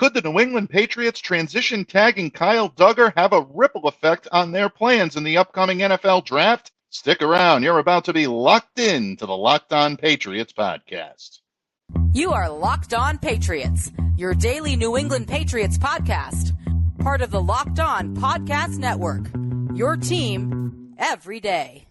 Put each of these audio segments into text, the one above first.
Could the New England Patriots transition tagging Kyle Duggar have a ripple effect on their plans in the upcoming NFL draft? Stick around. You're about to be locked in to the Locked On Patriots podcast. You are Locked On Patriots, your daily New England Patriots podcast. Part of the Locked On Podcast Network, your team every day.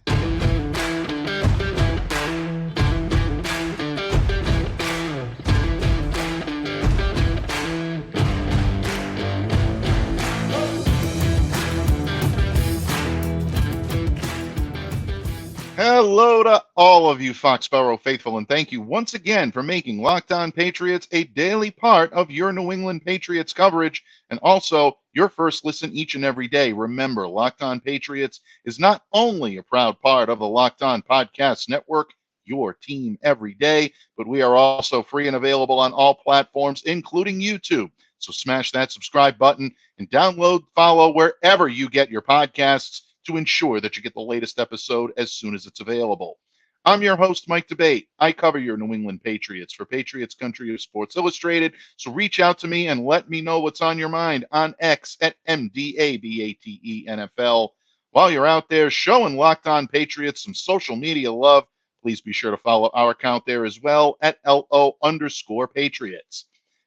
Hello to all of you Foxborough faithful, and thank you once again for making Locked On Patriots a daily part of your New England Patriots coverage, and also your first listen each and every day. Remember, Locked On Patriots is not only a proud part of the Locked On Podcast Network, your team every day, but we are also free and available on all platforms, including YouTube. So smash that subscribe button and download, follow wherever you get your podcasts to ensure that you get the latest episode as soon as it's available. I'm your host, Mike Debate. I cover your New England Patriots for Patriots Country of Sports Illustrated, so reach out to me and let me know what's on your mind on X at MDABATENFL. While you're out there showing Locked On Patriots some social media love, please be sure to follow our account there as well at LO_Patriots.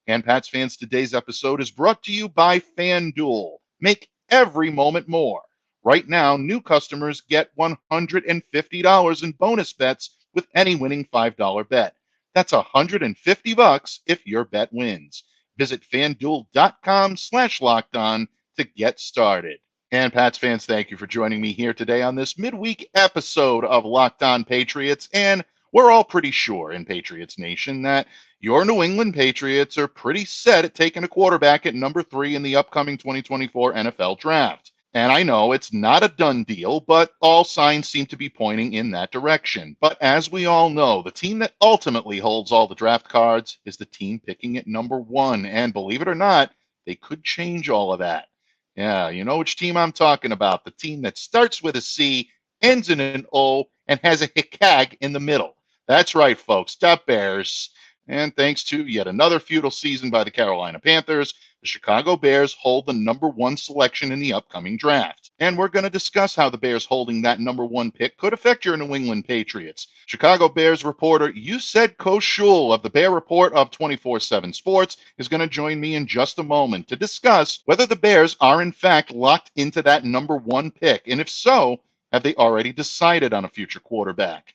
And Pats fans, today's episode is brought to you by FanDuel. Make every moment more. Right now, new customers get $150 in bonus bets with any winning $5 bet. That's $150 if your bet wins. Visit FanDuel.com/LockedOn to get started. And Pats fans, thank you for joining me here today on this midweek episode of Locked On Patriots. And we're all pretty sure in Patriots Nation that your New England Patriots are pretty set at taking a quarterback at number 3 in the upcoming 2024 NFL Draft. And I know it's not a done deal, but all signs seem to be pointing in that direction. But as we all know, the team that ultimately holds all the draft cards is the team picking at number 1. And believe it or not, they could change all of that. Yeah, you know which team I'm talking about. The team that starts with a C, ends in an O, and has a hickag in the middle. That's right, folks, the Bears. And thanks to yet another futile season by the Carolina Panthers, the Chicago Bears hold the number 1 selection in the upcoming draft. And we're going to discuss how the Bears holding that number 1 pick could affect your New England Patriots. Chicago Bears reporter Usayd Koshul of the Bear Report of 24/7 Sports is going to join me in just a moment to discuss whether the Bears are in fact locked into that number 1 pick. And if so, have they already decided on a future quarterback?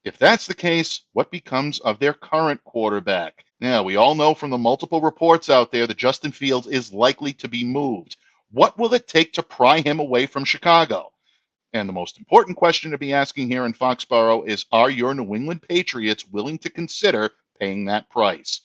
If that's the case, what becomes of their current quarterback? Now, we all know from the multiple reports out there that Justin Fields is likely to be moved. What will it take to pry him away from Chicago? And the most important question to be asking here in Foxborough is, are your New England Patriots willing to consider paying that price?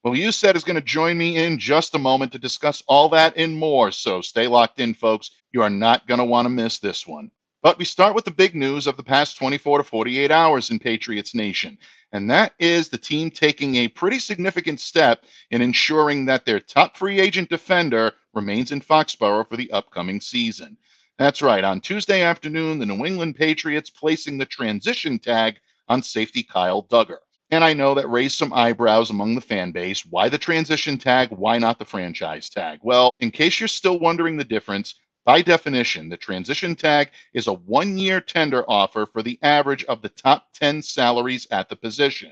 Well, Usayd is going to join me in just a moment to discuss all that and more. So stay locked in, folks. You are not going to want to miss this one. But we start with the big news of the past 24 to 48 hours in Patriots Nation, and that is the team taking a pretty significant step in ensuring that their top free agent defender remains in Foxborough for the upcoming season. That's right, on Tuesday afternoon, the New England Patriots placing the transition tag on safety Kyle Duggar. And I know that raised some eyebrows among the fan base. Why the transition tag? Why not the franchise tag? Well, in case you're still wondering the difference, by definition, the transition tag is a 1-year tender offer for the average of the top 10 salaries at the position.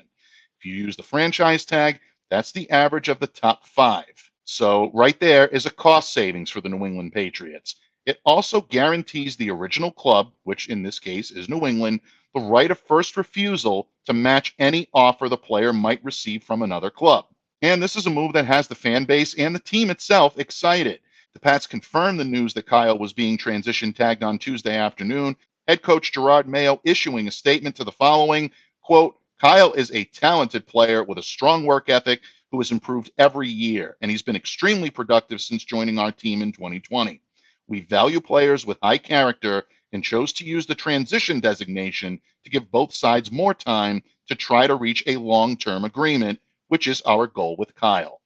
If you use the franchise tag, that's the average of the top 5. So right there is a cost savings for the New England Patriots. It also guarantees the original club, which in this case is New England, the right of first refusal to match any offer the player might receive from another club. And this is a move that has the fan base and the team itself excited. The Pats confirmed the news that Kyle was being transition tagged on Tuesday afternoon. Head coach Gerard Mayo issuing a statement to the following, quote, Kyle is a talented player with a strong work ethic who has improved every year, and he's been extremely productive since joining our team in 2020. We value players with high character and chose to use the transition designation to give both sides more time to try to reach a long-term agreement, which is our goal with Kyle.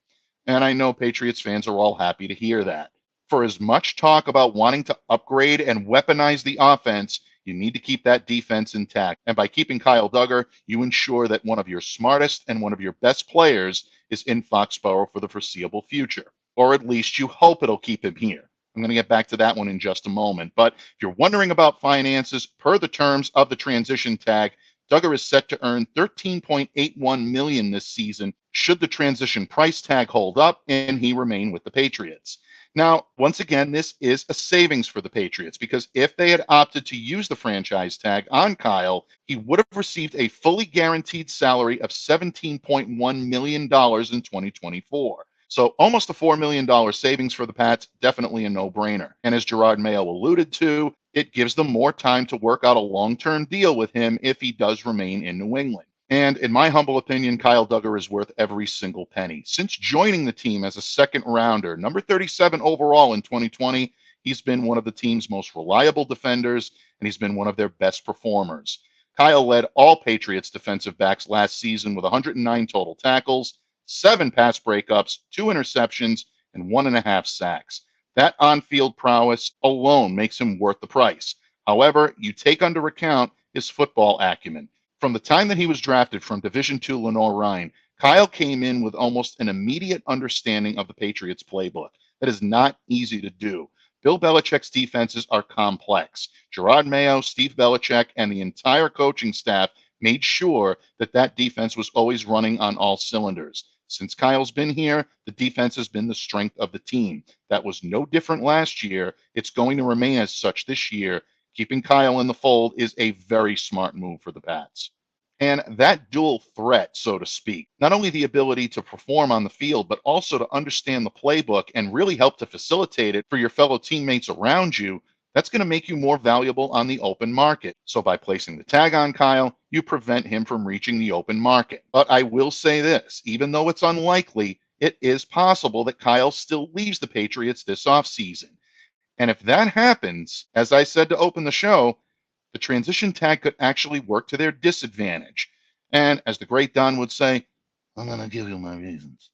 And I know Patriots fans are all happy to hear that. For as much talk about wanting to upgrade and weaponize the offense, you need to keep that defense intact. And by keeping Kyle Duggar, you ensure that one of your smartest and one of your best players is in Foxborough for the foreseeable future. or at least you hope it'll keep him here. I'm going to get back to that one in just a moment. But if you're wondering about finances, per the terms of the transition tag, Duggar is set to earn $13.81 million this season should the transition price tag hold up and he remain with the Patriots. Now, once again, this is a savings for the Patriots because if they had opted to use the franchise tag on Kyle, he would have received a fully guaranteed salary of $17.1 million in 2024. So almost a $4 million savings for the Pats, definitely a no-brainer. And as Gerard Mayo alluded to, it gives them more time to work out a long-term deal with him if he does remain in New England. And in my humble opinion, Kyle Duggar is worth every single penny. Since joining the team as a second rounder, number 37 overall in 2020, he's been one of the team's most reliable defenders, and he's been one of their best performers. Kyle led all Patriots defensive backs last season with 109 total tackles, 7 pass breakups, 2 interceptions, and 1.5 sacks. That on-field prowess alone makes him worth the price. However, you take under account his football acumen. From the time that he was drafted from Division II Lenoir-Rhyne, Kyle came in with almost an immediate understanding of the Patriots playbook. That is not easy to do. Bill Belichick's defenses are complex. Gerard Mayo, Steve Belichick, and the entire coaching staff made sure that that defense was always running on all cylinders. Since Kyle's been here, the defense has been the strength of the team. That was no different last year. It's going to remain as such this year. Keeping Kyle in the fold is a very smart move for the Pats. And that dual threat, so to speak, not only the ability to perform on the field, but also to understand the playbook and really help to facilitate it for your fellow teammates around you, that's going to make you more valuable on the open market. So by placing the tag on Kyle, you prevent him from reaching the open market. But I will say this, even though it's unlikely, it is possible that Kyle still leaves the Patriots this offseason. And if that happens, as I said to open the show, the transition tag could actually work to their disadvantage. And as the great Don would say, I'm going to give you my reasons.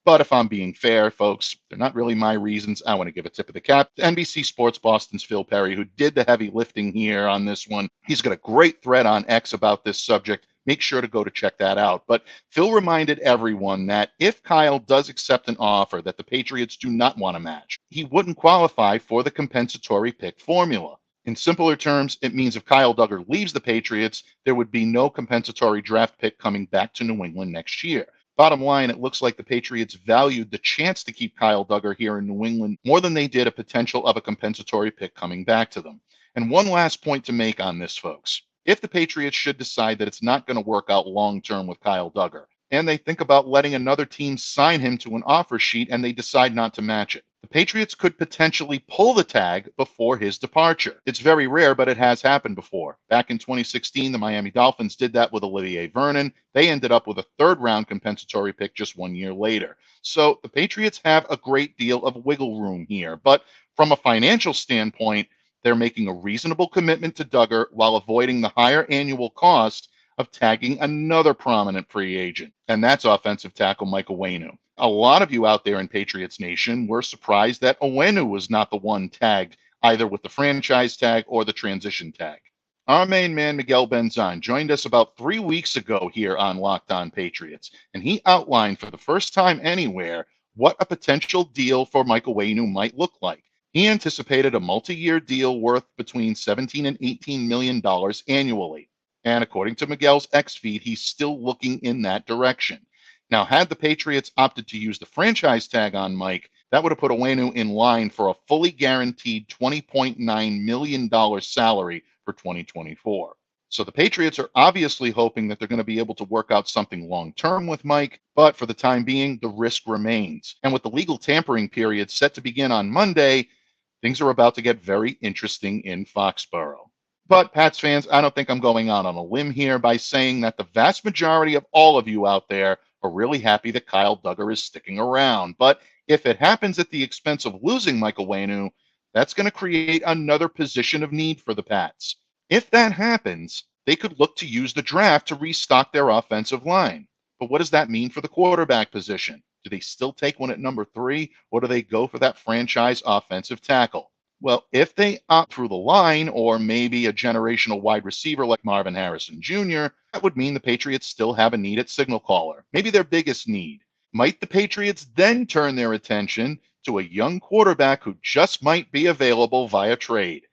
But if I'm being fair, folks, they're not really my reasons. I want to give a tip of the cap to NBC Sports Boston's Phil Perry, who did the heavy lifting here on this one. He's got a great thread on X about this subject. Make sure to go to check that out. But Phil reminded everyone that if Kyle does accept an offer that the Patriots do not want to match, he wouldn't qualify for the compensatory pick formula. In simpler terms, it means if Kyle Duggar leaves the Patriots, there would be no compensatory draft pick coming back to New England next year. Bottom line, it looks like the Patriots valued the chance to keep Kyle Duggar here in New England more than they did a potential of a compensatory pick coming back to them. And one last point to make on this, folks. If the Patriots should decide that it's not going to work out long-term with Kyle Duggar, and they think about letting another team sign him to an offer sheet and they decide not to match it, the Patriots could potentially pull the tag before his departure. It's very rare, but it has happened before. Back in 2016, the Miami Dolphins did that with Olivier Vernon. They ended up with a third-round compensatory pick just 1 year later. So the Patriots have a great deal of wiggle room here. But from a financial standpoint, they're making a reasonable commitment to Duggar while avoiding the higher annual cost of tagging another prominent free agent, and that's offensive tackle Mike Onwenu. A lot of you out there in Patriots Nation were surprised that Onwenu was not the one tagged either with the franchise tag or the transition tag. Our main man, Miguel Benzan, joined us about 3 weeks ago here on Locked On Patriots, and he outlined for the first time anywhere what a potential deal for Mike Onwenu might look like. He anticipated a multi-year deal worth between $17 and $18 million annually. And according to Miguel's X feed, he's still looking in that direction. Now, had the Patriots opted to use the franchise tag on Mike, that would have put Onwenu in line for a fully guaranteed $20.9 million salary for 2024. So the Patriots are obviously hoping that they're going to be able to work out something long-term with Mike, but for the time being, the risk remains. And with the legal tampering period set to begin on Monday, things are about to get very interesting in Foxborough. But Pats fans, I don't think I'm going out on a limb here by saying that the vast majority of all of you out there are really happy that Kyle Duggar is sticking around. But if it happens at the expense of losing Michael Onwenu, that's going to create another position of need for the Pats. If that happens, they could look to use the draft to restock their offensive line. But what does that mean for the quarterback position? Do they still take one at number 3, or do they go for that franchise offensive tackle? Well, if they opt through the line or maybe a generational wide receiver like Marvin Harrison Jr., that would mean the Patriots still have a need at signal caller, maybe their biggest need. Might the Patriots then turn their attention to a young quarterback who just might be available via trade.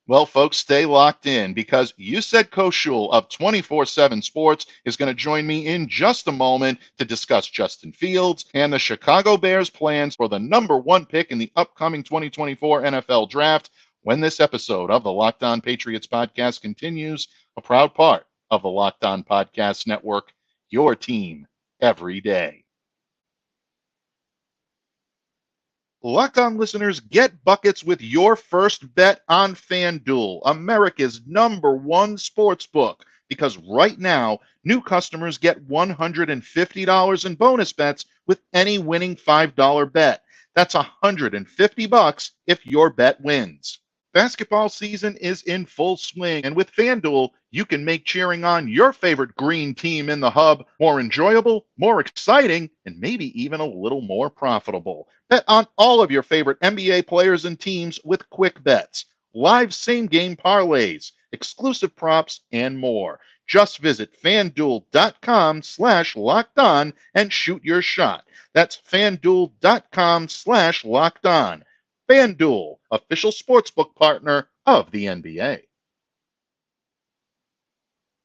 Well, folks, stay locked in because Usayd Koshul of 24/7 Sports is going to join me in just a moment to discuss Justin Fields and the Chicago Bears' plans for the number one pick in the upcoming 2024 NFL Draft when this episode of the Locked On Patriots podcast continues, a proud part of the Locked On Podcast Network, your team every day. Locked On listeners, get buckets with your first bet on FanDuel, America's #1 sports book, because right now, new customers get $150 in bonus bets with any winning $5 bet. That's $150 if your bet wins. Basketball season is in full swing, and with FanDuel, you can make cheering on your favorite green team in the hub more enjoyable, more exciting, and maybe even a little more profitable. Bet on all of your favorite NBA players and teams with quick bets, live same-game parlays, exclusive props, and more. Just visit FanDuel.com/LockedOn and shoot your shot. That's FanDuel.com/LockedOn. FanDuel, official sportsbook partner of the NBA.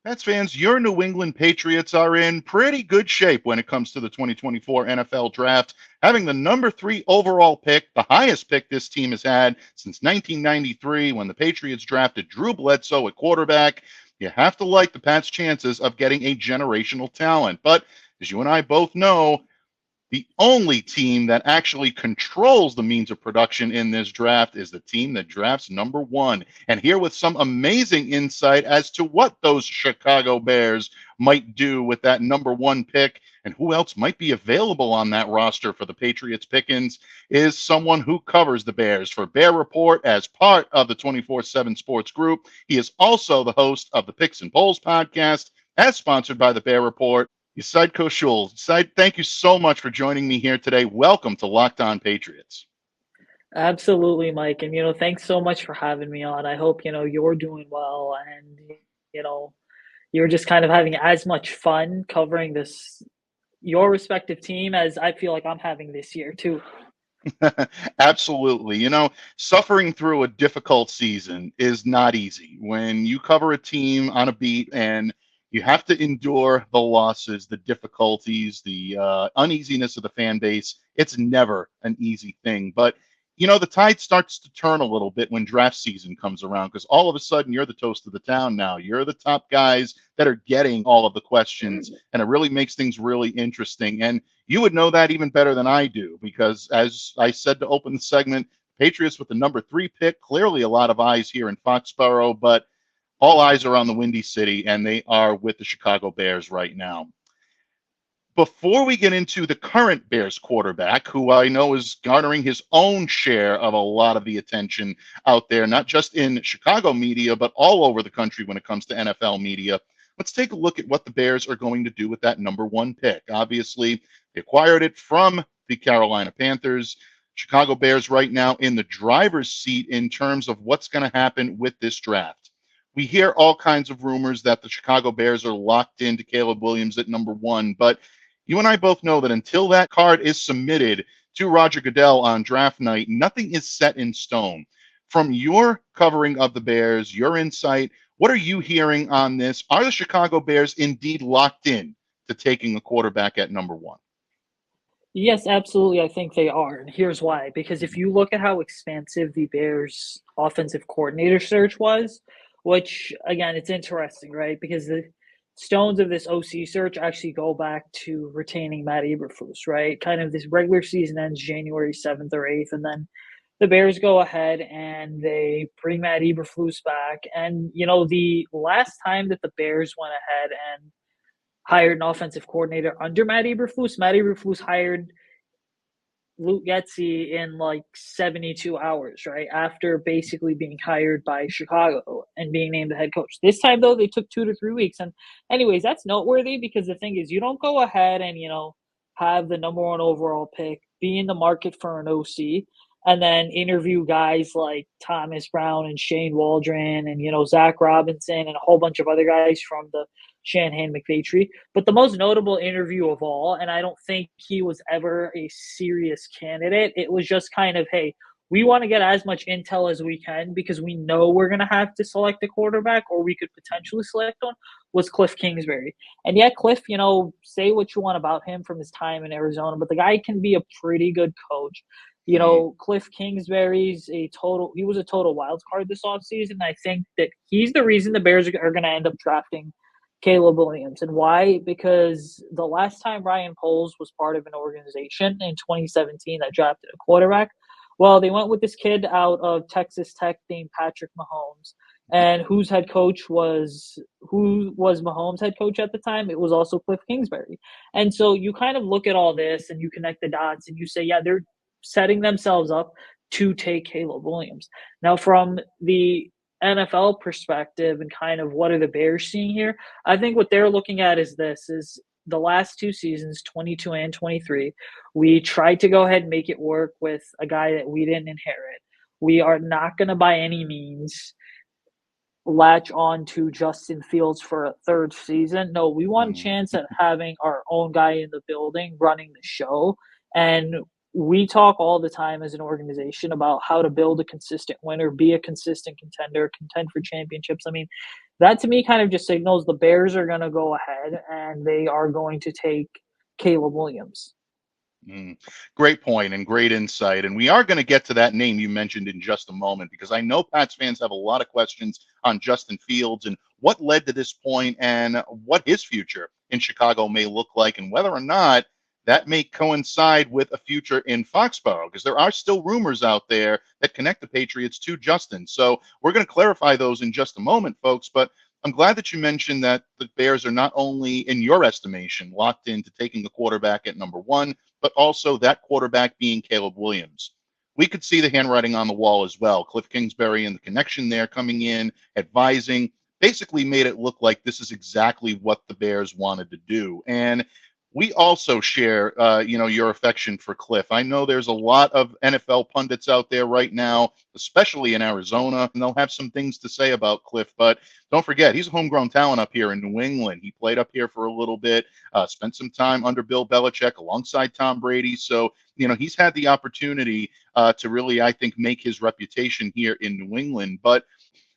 Pats fans, your New England Patriots are in pretty good shape when it comes to the 2024 NFL Draft, having the number 3 overall pick, the highest pick this team has had since 1993 when the Patriots drafted Drew Bledsoe at quarterback. You have to like the Pats' chances of getting a generational talent. But as you and I both know, the only team that actually controls the means of production in this draft is the team that drafts number 1. And here with some amazing insight as to what those Chicago Bears might do with that number 1 pick and who else might be available on that roster for the Patriots pickings is someone who covers the Bears for Bear Report as part of the 24/7 Sports Group. He is also the host of the Picks and Polls podcast, as sponsored by the Bear Report. Usayd Koshul. Usayd, thank you so much for joining me here today. Welcome to Locked On Patriots. Absolutely, Mike. And, thanks so much for having me on. I hope, you're doing well and, you're just kind of having as much fun covering your respective team as I feel like I'm having this year too. Absolutely. Suffering through a difficult season is not easy. When you cover a team on a beat and you have to endure the losses, the difficulties, the uneasiness of the fan base. It's never an easy thing. But, the tide starts to turn a little bit when draft season comes around because all of a sudden you're the toast of the town now. You're the top guys that are getting all of the questions, and it really makes things really interesting. And you would know that even better than I do because, as I said to open the segment, Patriots with the number 3 pick, clearly a lot of eyes here in Foxborough, but all eyes are on the Windy City, and they are with the Chicago Bears right now. Before we get into the current Bears quarterback, who I know is garnering his own share of a lot of the attention out there, not just in Chicago media, but all over the country when it comes to NFL media, let's take a look at what the Bears are going to do with that number 1 pick. Obviously, they acquired it from the Carolina Panthers. Chicago Bears right now in the driver's seat in terms of what's going to happen with this draft. We hear all kinds of rumors that the Chicago Bears are locked into Caleb Williams at number 1, but you and I both know that until that card is submitted to Roger Goodell on draft night, nothing is set in stone. From your covering of the Bears, your insight, what are you hearing on this? Are the Chicago Bears indeed locked in to taking a quarterback at number 1? Yes, absolutely. I think they are. And here's why. Because if you look at how expansive the Bears offensive coordinator search was, which, again, it's interesting, right? Because the stones of this OC search actually go back to retaining Matt Eberflus, right? Kind of this regular season ends January 7th or 8th, and then the Bears go ahead and they bring Matt Eberflus back. And, the last time that the Bears went ahead and hired an offensive coordinator under Matt Eberflus hired Luke Getsy in like 72 hours, right? After basically being hired by Chicago and being named the head coach. This time, though, they took 2 to 3 weeks. And anyways, that's noteworthy because the thing is, you don't go ahead and, have the number 1 overall pick, be in the market for an OC, and then interview guys like Thomas Brown and Shane Waldron and, Zach Robinson and a whole bunch of other guys from the Shanahan McVay. But the most notable interview of all, and I don't think he was ever a serious candidate, it was just kind of, hey, we want to get as much intel as we can because we know we're going to have to select a quarterback or we could potentially select one, was Cliff Kingsbury. And yeah, Cliff, say what you want about him from his time in Arizona, but the guy can be a pretty good coach. Cliff Kingsbury's he was a total wild card this offseason. I think that he's the reason the Bears are going to end up drafting Caleb Williams. And why? Because the last time Ryan Poles was part of an organization in 2017 that drafted a quarterback, well, they went with this kid out of Texas Tech named Patrick Mahomes. And who was Mahomes' head coach at the time? It was also Cliff Kingsbury. And so you kind of look at all this and you connect the dots and you say, yeah, they're setting themselves up to take Caleb Williams. Now, from the NFL perspective and kind of what are the Bears seeing here, I think what they're looking at is the last two seasons, 22 and 23, we tried to go ahead and make it work with a guy that we didn't inherit. We are not going to by any means latch on to Justin Fields for a third season. No, we want a chance at having our own guy in the building running the show. And we talk all the time as an organization about how to build a consistent winner, be a consistent contender, contend for championships. I mean, that to me kind of just signals the Bears are going to go ahead and they are going to take Caleb Williams. Great point and great insight. And we are going to get to that name you mentioned in just a moment, because I know Pats fans have a lot of questions on Justin Fields and what led to this point and what his future in Chicago may look like and whether or not that may coincide with a future in Foxborough, because there are still rumors out there that connect the Patriots to Justin. So we're going to clarify those in just a moment, folks. But I'm glad that you mentioned that the Bears are not only, in your estimation, locked into taking the quarterback at number one, but also that quarterback being Caleb Williams. We could see the handwriting on the wall as well. Cliff Kingsbury and the connection there coming in, advising, basically made it look like this is exactly what the Bears wanted to do. And we also share, your affection for Cliff. I know there's a lot of NFL pundits out there right now, especially in Arizona, and they'll have some things to say about Cliff. But don't forget, he's a homegrown talent up here in New England. He played up here for a little bit, spent some time under Bill Belichick alongside Tom Brady. So, he's had the opportunity to really, I think, make his reputation here in New England. But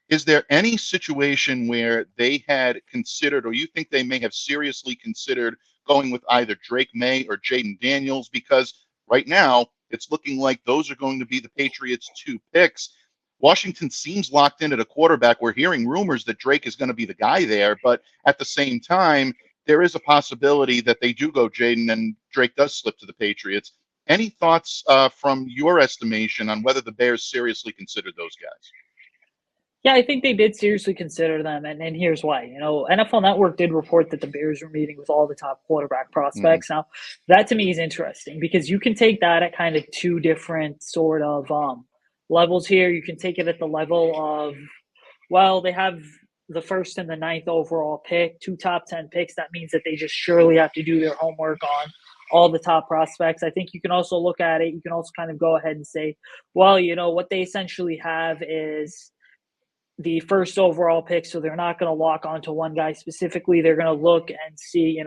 is there any situation where they had considered, or you think they may have seriously considered, going with either Drake May or Jaden Daniels? Because right now it's looking like those are going to be the Patriots' two picks. Washington seems locked in at a quarterback. We're hearing rumors that Drake is going to be the guy there, but at the same time, there is a possibility that they do go Jaden and Drake does slip to the Patriots. Any thoughts from your estimation on whether the Bears seriously considered those guys? Yeah, I think they did seriously consider them, and here's why. NFL Network did report that the Bears were meeting with all the top quarterback prospects. Now, that to me is interesting because you can take that at kind of two different sort of levels here. You can take it at the level of, well, they have the first and the ninth overall pick, two top 10 picks. That means that they just surely have to do their homework on all the top prospects. I think you can also look at it. You can also kind of go ahead and say, well, what they essentially have is the first overall pick, so they're not going to lock onto one guy specifically. They're going to look and see,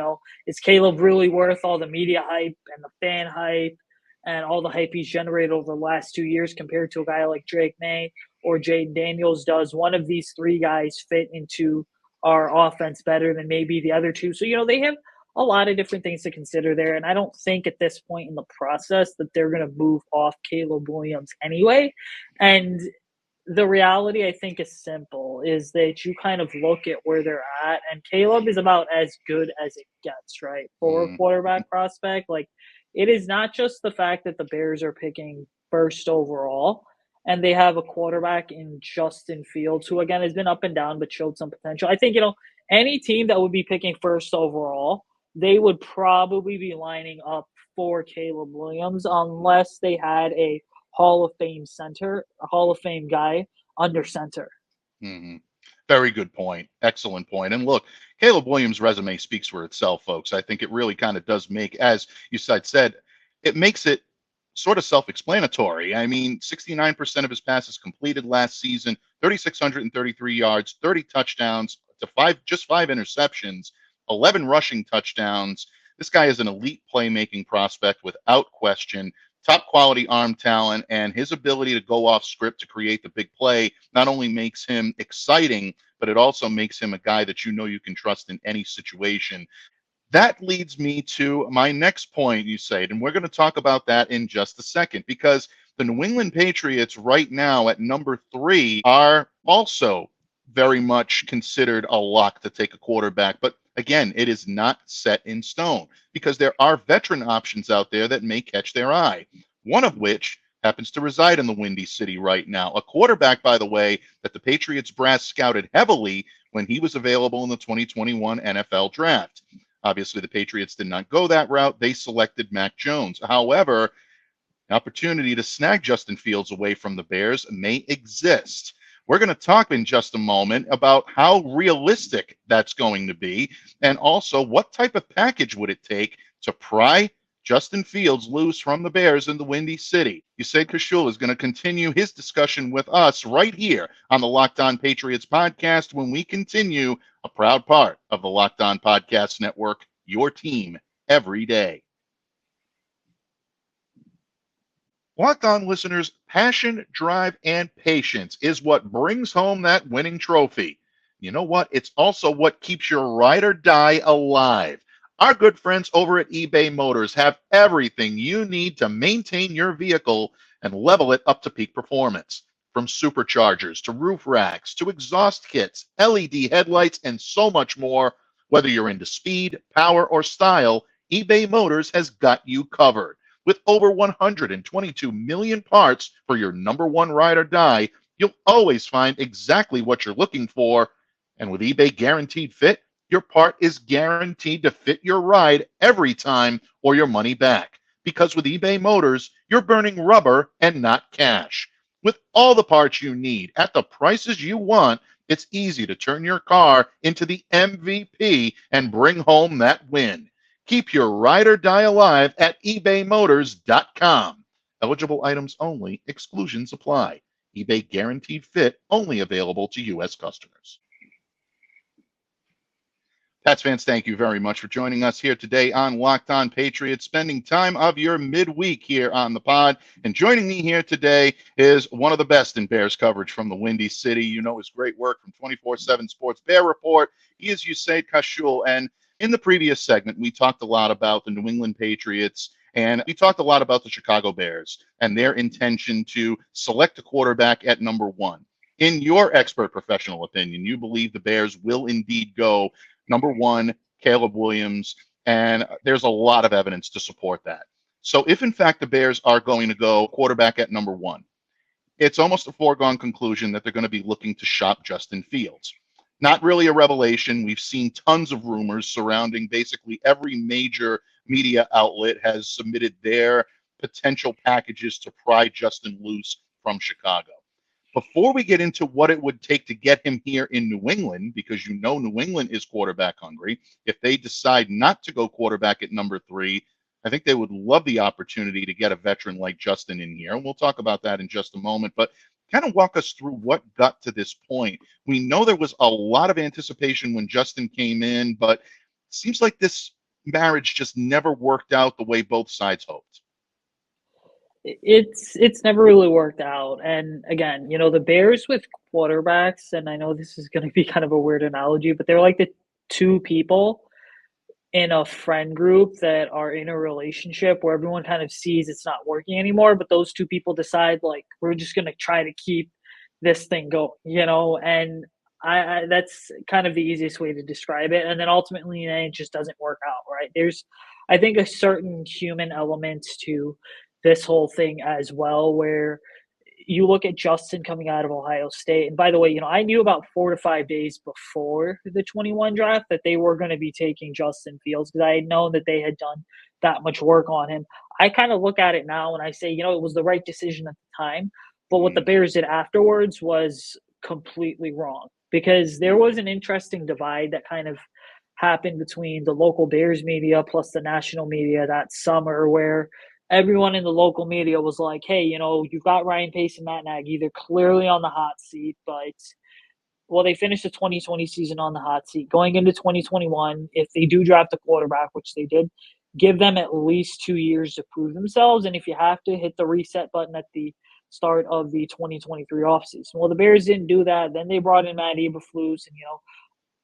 is Caleb really worth all the media hype and the fan hype and all the hype he's generated over the last 2 years compared to a guy like Drake May or Jaden Daniels? Does one of these three guys fit into our offense better than maybe the other two? So, they have a lot of different things to consider there, and I don't think at this point in the process that they're going to move off Caleb Williams anyway. And the reality, I think, is simple, is that you kind of look at where they're at, and Caleb is about as good as it gets, right? For a quarterback prospect. Like, it is not just the fact that the Bears are picking first overall, and they have a quarterback in Justin Fields, who, again, has been up and down, but showed some potential. I think, any team that would be picking first overall, they would probably be lining up for Caleb Williams unless they had a Hall of Fame center, a Hall of Fame guy under center. Very good point. Excellent point. And look, Caleb Williams' resume speaks for itself, folks. I think it really kind of does make, as Usayd said, it makes it sort of self-explanatory. I mean, 69% of his passes completed last season, 3,633 yards, 30 touchdowns, just five interceptions, 11 rushing touchdowns. This guy is an elite playmaking prospect without question. Top quality arm talent, and his ability to go off script to create the big play not only makes him exciting, but it also makes him a guy that you know you can trust in any situation. That leads me to my next point, Usayd, and we're going to talk about that in just a second, because the New England Patriots right now at number 3 are also very much considered a lock to take a quarterback. But again, it is not set in stone because there are veteran options out there that may catch their eye, one of which happens to reside in the Windy City right now. A quarterback, by the way, that the Patriots brass scouted heavily when he was available in the 2021 NFL Draft. Obviously, the Patriots did not go that route. They selected Mac Jones. However, an opportunity to snag Justin Fields away from the Bears may exist. We're going to talk in just a moment about how realistic that's going to be, and also what type of package would it take to pry Justin Fields loose from the Bears in the Windy City. Usayd Koshul is going to continue his discussion with us right here on the Locked On Patriots podcast when we continue, a proud part of the Locked On Podcast Network, your team every day. Locked On listeners, passion, drive, and patience is what brings home that winning trophy. You know what? It's also what keeps your ride or die alive. Our good friends over at eBay Motors have everything you need to maintain your vehicle and level it up to peak performance. From superchargers to roof racks to exhaust kits, LED headlights, and so much more. Whether you're into speed, power, or style, eBay Motors has got you covered. With over 122 million parts for your number one ride or die, you'll always find exactly what you're looking for. And with eBay Guaranteed Fit, your part is guaranteed to fit your ride every time or your money back. Because with eBay Motors, you're burning rubber and not cash. With all the parts you need at the prices you want, it's easy to turn your car into the MVP and bring home that win. Keep your ride or die alive at ebaymotors.com. Eligible items only. Exclusions apply. eBay Guaranteed Fit only available to U.S. customers. Pats fans, thank you very much for joining us here today on Locked On Patriots, spending time of your midweek here on the pod. And joining me here today is one of the best in Bears coverage from the Windy City. You know his great work from 24/7 Sports Bear Report. He is Usayd Koshul. And in the previous segment, we talked a lot about the New England Patriots, and we talked a lot about the Chicago Bears and their intention to select a quarterback at number 1. In your expert professional opinion, you believe the Bears will indeed go number 1, Caleb Williams, and there's a lot of evidence to support that. So if, in fact, the Bears are going to go quarterback at number 1, it's almost a foregone conclusion that they're going to be looking to shop Justin Fields. Not really a revelation. We've seen tons of rumors surrounding basically every major media outlet has submitted their potential packages to pry Justin loose from Chicago. Before we get into what it would take to get him here in New England, because you know New England is quarterback hungry, if they decide not to go quarterback at number 3, I think they would love the opportunity to get a veteran like Justin in here. And we'll talk about that in just a moment. But kind of walk us through what got to this point. We know there was a lot of anticipation when Justin came in, but it seems like this marriage just never worked out the way both sides hoped. It's never really worked out. And again, you know, the Bears with quarterbacks, and I know this is going to be kind of a weird analogy, but they're like the two people in a friend group that are in a relationship where everyone kind of sees it's not working anymore, but those two people decide, like, we're just going to try to keep this thing going, you know, and I that's kind of the easiest way to describe it. And then ultimately it just doesn't work out, right? There's, I think, a certain human element to this whole thing as well, where you look at Justin coming out of Ohio State. And by the way, you know, I knew about 4 to 5 days before the 21 draft that they were going to be taking Justin Fields because I had known that they had done that much work on him. I kind of look at it now and I say, you know, it was the right decision at the time. But what the Bears did afterwards was completely wrong because there was an interesting divide that kind of happened between the local Bears media plus the national media that summer where everyone in the local media was like, hey, you know, you've got Ryan Pace and Matt Nagy. They're clearly on the hot seat, but Well, they finished the 2020 season on the hot seat. Going into 2021, if they do draft a quarterback, which they did, give them at least 2 years to prove themselves. And if you have to, hit the reset button at the start of the 2023 offseason. Well, the Bears didn't do that. Then they brought in Matt Eberflus, and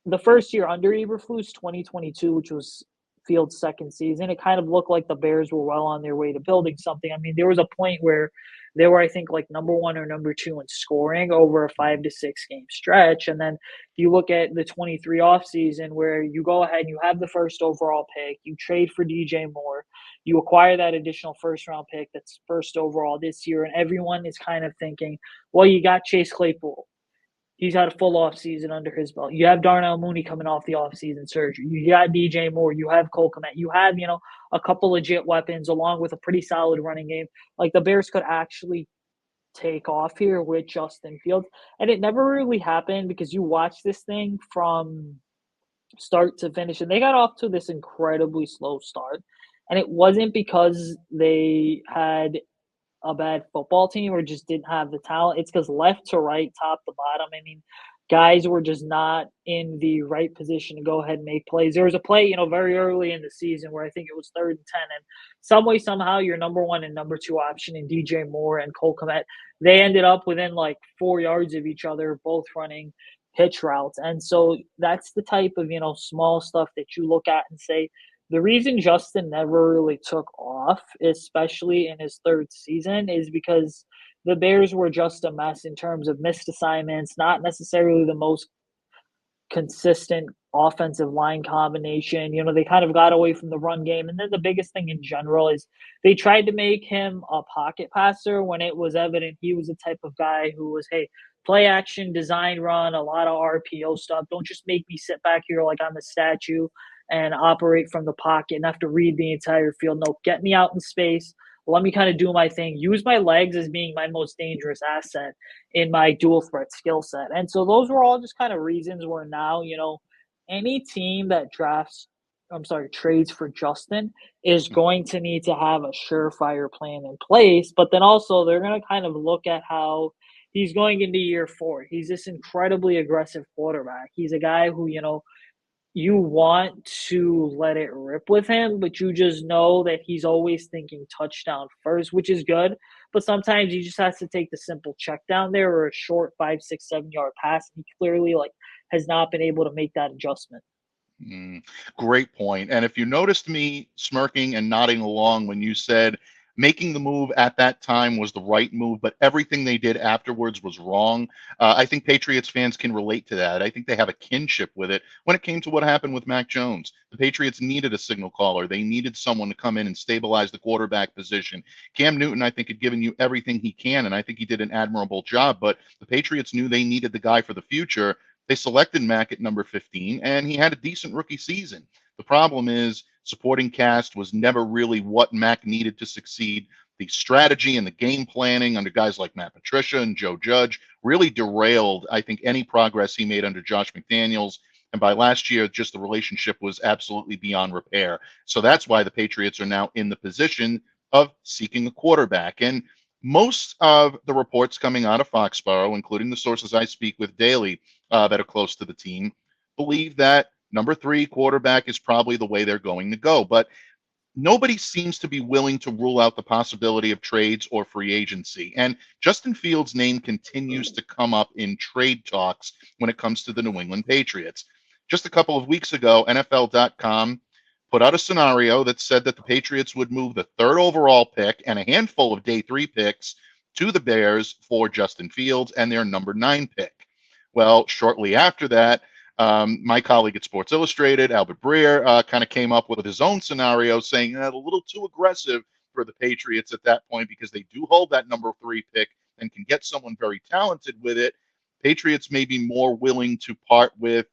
the first year under Eberflus, 2022, which was Fields' second season, it kind of looked like the Bears were well on their way to building something. I mean, there was a point where they were, I think, like number one or number two in scoring over a 5 to 6 game stretch. And then you look at the 23 offseason where you go ahead and you have the first overall pick, you trade for DJ Moore, you acquire that additional first round pick that's first overall this year, and everyone is kind of thinking, well, you got Chase Claypool. He's had a full offseason under his belt. You have Darnell Mooney coming off the offseason surgery. You got DJ Moore. You have Cole Kmet. You have, a couple legit weapons along with a pretty solid running game. Like, the Bears could actually take off here with Justin Fields. And it never really happened because you watch this thing from start to finish. And they got off to this incredibly slow start. And it wasn't because they had a bad football team or just didn't have the talent. It's because left to right, top to bottom, I mean, guys were just not in the right position to go ahead and make plays. There was a play, very early in the season where I think it was 3rd and 10, and some way, somehow, your number one and number two option in DJ Moore and Cole Kmet, they ended up within like 4 yards of each other, both running hitch routes. And so that's the type of, small stuff that you look at and say, the reason Justin never really took off, especially in his third season, is because the Bears were just a mess in terms of missed assignments, not necessarily the most consistent offensive line combination. They kind of got away from the run game. And then the biggest thing in general is they tried to make him a pocket passer when it was evident he was the type of guy who was, hey, play action, design run, a lot of RPO stuff. Don't just make me sit back here like I'm a statue and operate from the pocket and have to read the entire field. No, get me out in space. Let me kind of do my thing. Use my legs as being my most dangerous asset in my dual threat skill set. And so those were all just kind of reasons where now, any team that trades for Justin is going to need to have a surefire plan in place. But then also they're going to kind of look at how he's going into year 4. He's this incredibly aggressive quarterback. He's a guy who, you want to let it rip with him, but you just know that he's always thinking touchdown first, which is good. But sometimes he just has to take the simple check down there or a short 5, 6, 7 yard pass. And he clearly has not been able to make that adjustment. Great point. And if you noticed me smirking and nodding along when you said making the move at that time was the right move, but everything they did afterwards was wrong, I think Patriots fans can relate to that. I think they have a kinship with it when it came to what happened with Mac Jones. The Patriots needed a signal caller. They needed someone to come in and stabilize the quarterback position. Cam Newton, I think, had given you everything he can, and I think he did an admirable job, but the Patriots knew they needed the guy for the future. They selected Mac at number 15, and he had a decent rookie season. The problem is supporting cast was never really what Mac needed to succeed. The strategy and the game planning under guys like Matt Patricia and Joe Judge really derailed, I think, any progress he made under Josh McDaniels. And by last year, just the relationship was absolutely beyond repair. So that's why the Patriots are now in the position of seeking a quarterback. And most of the reports coming out of Foxborough, including the sources I speak with daily that are close to the team, believe that number 3 quarterback is probably the way they're going to go. But nobody seems to be willing to rule out the possibility of trades or free agency. And Justin Fields' name continues to come up in trade talks when it comes to the New England Patriots. Just a couple of weeks ago, NFL.com put out a scenario that said that the Patriots would move the 3rd overall pick and a handful of day 3 picks to the Bears for Justin Fields and their number 9 pick. Well, shortly after that, my colleague at Sports Illustrated, Albert Breer, kind of came up with his own scenario saying a little too aggressive for the Patriots at that point because they do hold that number 3 pick and can get someone very talented with it. Patriots may be more willing to part with,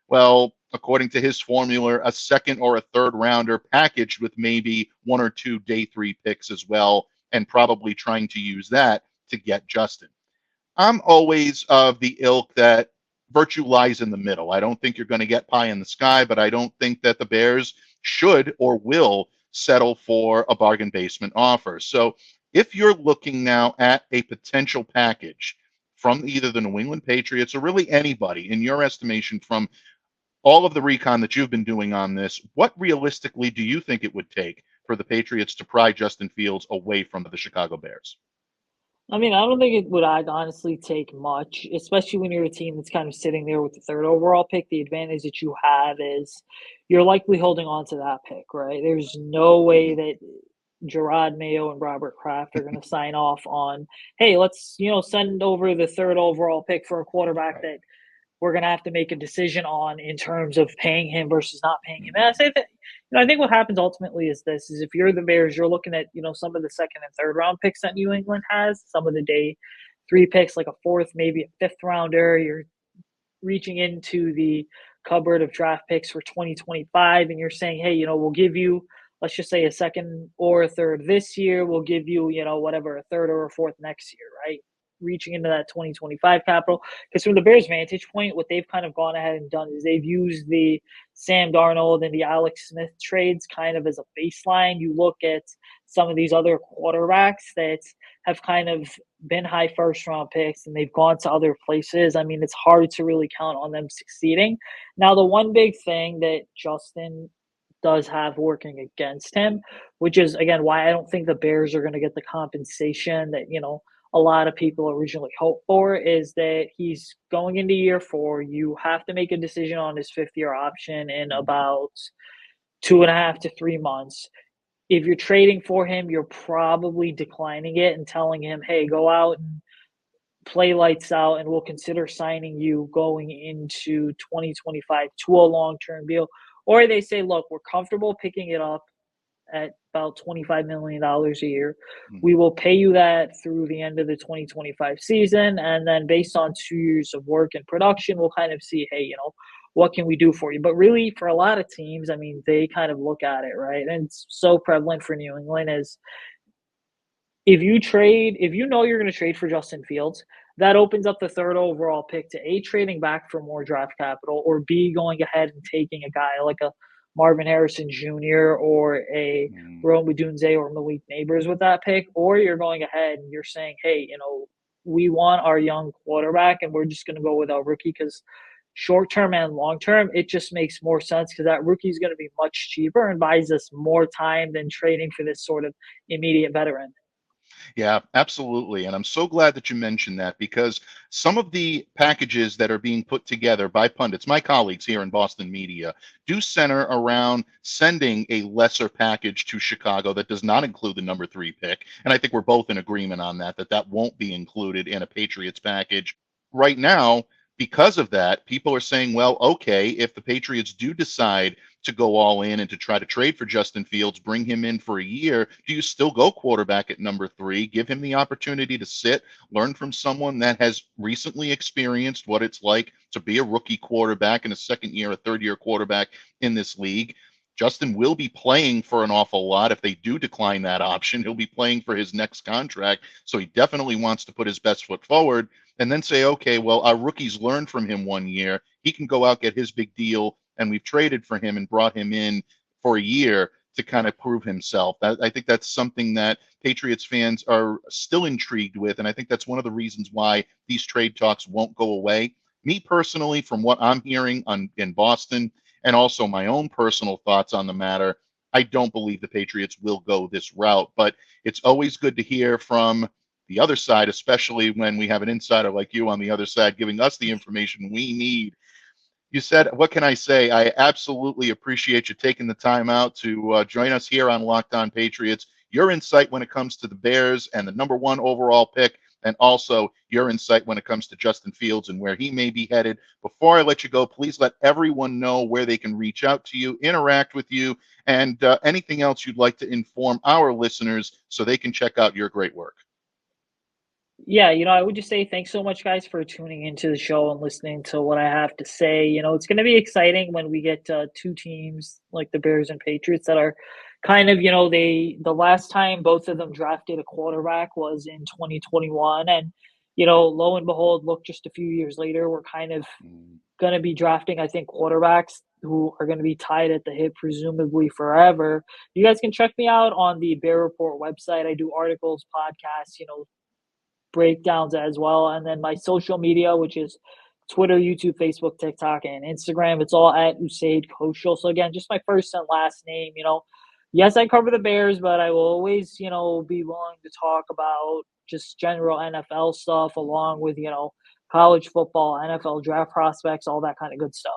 well, according to his formula, a 2nd or a 3rd rounder packaged with maybe 1 or 2 day 3 picks as well, and probably trying to use that to get Justin. I'm always of the ilk that virtue lies in the middle. I don't think you're going to get pie in the sky, but I don't think that the Bears should or will settle for a bargain basement offer. So if you're looking now at a potential package from either the New England Patriots or really anybody, in your estimation, from all of the recon that you've been doing on this, what realistically do you think it would take for the Patriots to pry Justin Fields away from the Chicago Bears? I mean, I don't think it would honestly take much, especially when you're a team that's kind of sitting there with the third overall pick. The advantage that you have is you're likely holding on to that pick, right? There's no way Mhm. that Gerard Mayo and Robert Kraft are going to sign off on, hey, let's, send over the third overall pick for a quarterback Right. that we're going to have to make a decision on in terms of paying him versus not paying him. And I Mhm. say that, I think what happens ultimately is this: is if you're the Bears, you're looking at some of the second and third round picks that New England has, some of the day three picks, like a fourth, maybe a fifth rounder. You're reaching into the cupboard of draft picks for 2025, and you're saying, hey, we'll give you, let's just say, a second or a third this year. We'll give you, whatever, a third or a fourth next year, right? Reaching into that 2025 capital. Because from the Bears' vantage point, what they've kind of gone ahead and done is they've used the Sam Darnold and the Alex Smith trades kind of as a baseline. You look at some of these other quarterbacks that have kind of been high first round picks and they've gone to other places. I mean, it's hard to really count on them succeeding. Now, the one big thing that Justin does have working against him, which is, again, why I don't think the Bears are going to get the compensation that, a lot of people originally hoped for, is that he's going into year 4. You have to make a decision on his 5th-year option in about 2.5 to 3 months. If you're trading for him, you're probably declining it and telling him, hey, go out and play lights out, and we'll consider signing you going into 2025 to a long-term deal. Or they say, look, we're comfortable picking it up at about $25 million a year. We Mhm. will pay you that through the end of the 2025 season. And then based on 2 years of work and production, we'll kind of see, hey, what can we do for you? But really, for a lot of teams, I mean, they kind of look at it, right? And it's so prevalent for New England is if you know you're going to trade for Justin Fields, that opens up the third overall pick to A, trading back for more draft capital, or B, going ahead and taking a guy like a Marvin Harrison Jr. or a Mhm. Rome Odunze or Malik Neighbors with that pick, or you're going ahead and you're saying, hey, we want our young quarterback and we're just going to go with our rookie because short term and long term, it just makes more sense because that rookie is going to be much cheaper and buys us more time than trading for this sort of immediate veteran. Yeah, absolutely. And I'm so glad that you mentioned that because some of the packages that are being put together by pundits, my colleagues here in Boston media, do center around sending a lesser package to Chicago that does not include the number 3 pick. And I think we're both in agreement on that, that won't be included in a Patriots package. Right now, because of that, people are saying, well, okay, if the Patriots do decide to go all in and to try to trade for Justin Fields, bring him in for a year, do you still go quarterback at number 3, give him the opportunity to sit, learn from someone that has recently experienced what it's like to be a rookie quarterback in a second year, a third year quarterback in this league? Justin will be playing for an awful lot. If they do decline that option, he'll be playing for his next contract. So he definitely wants to put his best foot forward and then say, okay, well, our rookies learned from him 1 year. He can go out, get his big deal, and we've traded for him and brought him in for a year to kind of prove himself. I think that's something that Patriots fans are still intrigued with, and I think that's one of the reasons why these trade talks won't go away. Me personally, from what I'm hearing in Boston, and also my own personal thoughts on the matter, I don't believe the Patriots will go this route. But it's always good to hear from the other side, especially when we have an insider like you on the other side giving us the information we need. You said, what can I say? I absolutely appreciate you taking the time out to join us here on Locked On Patriots. Your insight when it comes to the Bears and the number 1 overall pick, and also your insight when it comes to Justin Fields and where he may be headed. Before I let you go, please let everyone know where they can reach out to you, interact with you, and anything else you'd like to inform our listeners so they can check out your great work. Yeah, I would just say thanks so much, guys, for tuning into the show and listening to what I have to say. It's going to be exciting when we get 2 teams like the Bears and Patriots that are kind of, the last time both of them drafted a quarterback was in 2021. And, lo and behold, look, just a few years later, we're kind of Mm. going to be drafting, I think, quarterbacks who are going to be tied at the hip, presumably forever. You guys can check me out on the Bear Report website. I do articles, podcasts, breakdowns as well. And then my social media, which is Twitter, YouTube, Facebook, TikTok, and Instagram. It's all at Usayd Koshul. So again, just my first and last name. Yes, I cover the Bears, but I will always, be willing to talk about just general NFL stuff along with, college football, NFL draft prospects, all that kind of good stuff.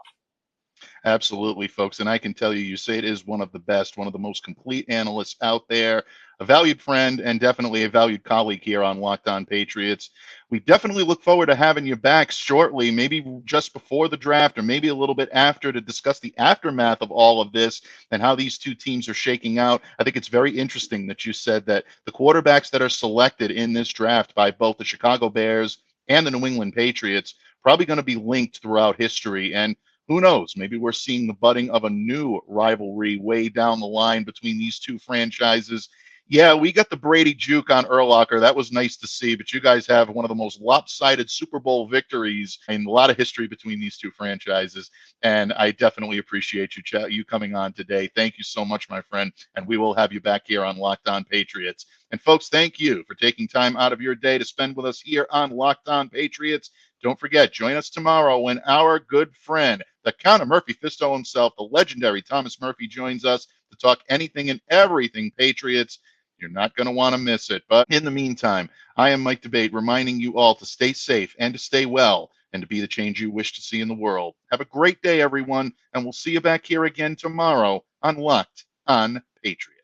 Absolutely, folks. And I can tell you, Usayd is one of the best, one of the most complete analysts out there, a valued friend, and definitely a valued colleague here on Locked On Patriots. We definitely look forward to having you back shortly, maybe just before the draft or maybe a little bit after, to discuss the aftermath of all of this and how these two teams are shaking out. I think it's very interesting that you said that the quarterbacks that are selected in this draft by both the Chicago Bears and the New England Patriots probably going to be linked throughout history. And who knows? Maybe we're seeing the budding of a new rivalry way down the line between these two franchises. Yeah, we got the Brady juke on Urlacher. That was nice to see, but you guys have one of the most lopsided Super Bowl victories in a lot of history between these two franchises. And I definitely appreciate you coming on today. Thank you so much, my friend. And we will have you back here on Locked On Patriots. And folks, thank you for taking time out of your day to spend with us here on Locked On Patriots. Don't forget, join us tomorrow when our good friend, the Count of Murphy Fisto himself, the legendary Thomas Murphy, joins us to talk anything and everything Patriots. You're not going to want to miss it. But in the meantime, I am Mike Debate, reminding you all to stay safe and to stay well and to be the change you wish to see in the world. Have a great day, everyone, and we'll see you back here again tomorrow on Locked On Patriots.